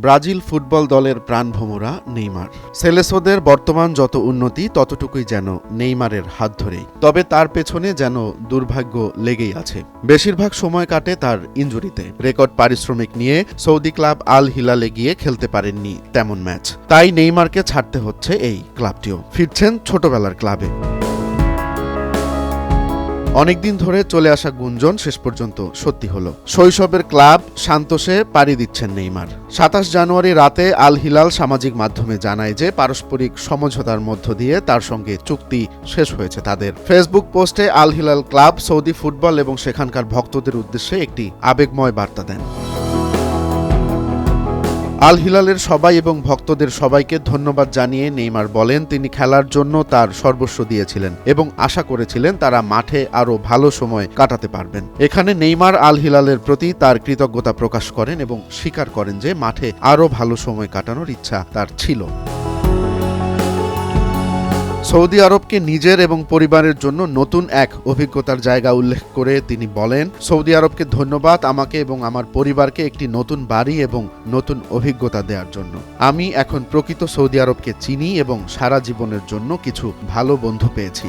Brazil football দলের প্রাণভোমরা Neymar. সেলেসোদের বর্তমান যত উন্নতি ততটুকুই যেন নেইমারের হাত ধরেই, তবে তার পেছনে যেন দুর্ভাগ্য লেগেই আছে। বেশিরভাগ সময় কাটে তার ইনজুরিতে। রেকর্ড পারিশ্রমিক নিয়ে সৌদি ক্লাব আল হিলালে গিয়ে খেলতে পারেননি তেমন ম্যাচ, তাই নেইমারকে ছাড়তে হচ্ছে এই ক্লাবটিও। ফিরছেন ছোটবেলার ক্লাবে। অনেকদিন ধরে চলে আসা গুঞ্জন শেষ পর্যন্ত সত্যি হলো। শৈশবের ক্লাব সান্তোসে পাড়ি দিচ্ছেন নেইমার। ২৭ জানুয়ারি রাতে আল হিলাল সামাজিক মাধ্যমে জানায় যে পারস্পরিক সমঝোতার মধ্য দিয়ে তার সঙ্গে চুক্তি শেষ হয়েছে তাদের। ফেসবুক পোস্টে Al Hilal club Saudi football এবং সেখানকার ভক্তদের উদ্দেশ্যে একটি আবেগময় বার্তা দেন। আল হিলালের সবাই এবং ভক্তদের সবাইকে ধন্যবাদ জানিয়ে নেইমার বলেন তিনি খেলার জন্য তার সর্বস্ব দিয়েছিলেন এবং আশা করেছিলেন তারা মাঠে আরও ভালো সময় কাটাতে পারবেন। এখানে নেইমার আল হিলালের প্রতি তার কৃতজ্ঞতা প্রকাশ করেন এবং স্বীকার করেন যে মাঠে আরও ভালো সময় কাটানোর ইচ্ছা তার ছিল। সৌদি আরবকে নিজের এবং পরিবারের জন্য নতুন এক অভিজ্ঞতার জায়গা উল্লেখ করে তিনি বলেন, সৌদি আরবকে ধন্যবাদ আমাকে এবং আমার পরিবারকে একটি নতুন বাড়ি এবং নতুন অভিজ্ঞতা দেওয়ার জন্য। আমি এখন প্রকৃত সৌদি আরবকে চিনি এবং সারা জীবনের জন্য কিছু ভালো বন্ধু পেয়েছি।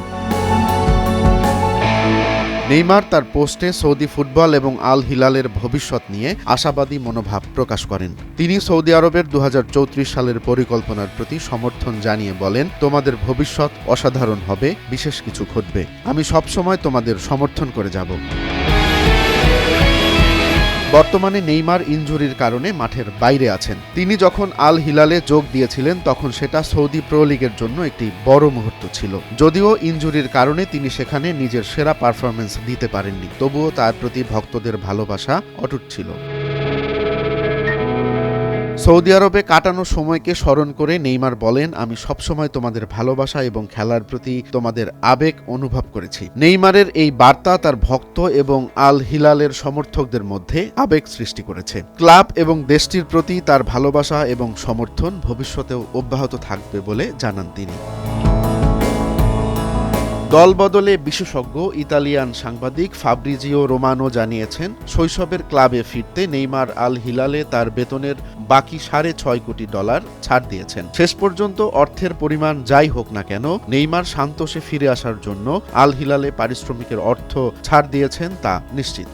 নেইমার তার পোস্টে সৌদি ফুটবল এবং আল হিলালের ভবিষ্যৎ নিয়ে আশাবাদী মনোভাব প্রকাশ করেন। তিনি সৌদি আরবের ২০৩৪ সালের পরিকল্পনার প্রতি সমর্থন জানিয়ে বলেন, তোমাদের ভবিষ্যৎ অসাধারণ হবে, বিশেষ কিছু ঘটবে। আমি সবসময় তোমাদের সমর্থন করে যাব। বর্তমানে নেইমার ইনজুরির কারণে মাঠের বাইরে আছেন। তিনি যখন আল হিলালে যোগ দিয়েছিলেন তখন সেটা সৌদি প্রো লিগের জন্য একটি বড় মুহূর্ত ছিল। যদিও ইনজুরির কারণে তিনি সেখানে নিজের সেরা পারফরম্যান্স দিতে পারেননি, তবুও তার প্রতি ভক্তদের ভালোবাসা অটুট ছিল। সৌদি আরবে কাটানো সময়কে স্মরণ করে নেইমার বলেন, আমি সবসময় তোমাদের ভালোবাসা এবং খেলার প্রতি তোমাদের আবেগ অনুভব করেছি। নেইমারের এই বার্তা তার ভক্ত এবং আল হিলালের সমর্থকদের মধ্যে আবেগ সৃষ্টি করেছে। ক্লাব এবং দেশটির প্রতি তার ভালোবাসা এবং সমর্থন ভবিষ্যতেও অব্যাহত থাকবে বলে জানান তিনি। দল বদলে বিশেষজ্ঞ ইতালিয়ান সাংবাদিক ফাব্রিজিও রোমানো জানিয়েছেন, শৈশবের ক্লাবে ফিরতে নেইমার আল হিলালে তার বেতনের বাকি $৬.৫ কোটি ছাড় দিয়েছেন। শেষ পর্যন্ত অর্থের পরিমাণ যাই হোক না কেন, নেইমার সান্তোসে ফিরে আসার জন্য আল হিলালে পারিশ্রমিকের অর্থ ছাড় দিয়েছেন তা নিশ্চিত।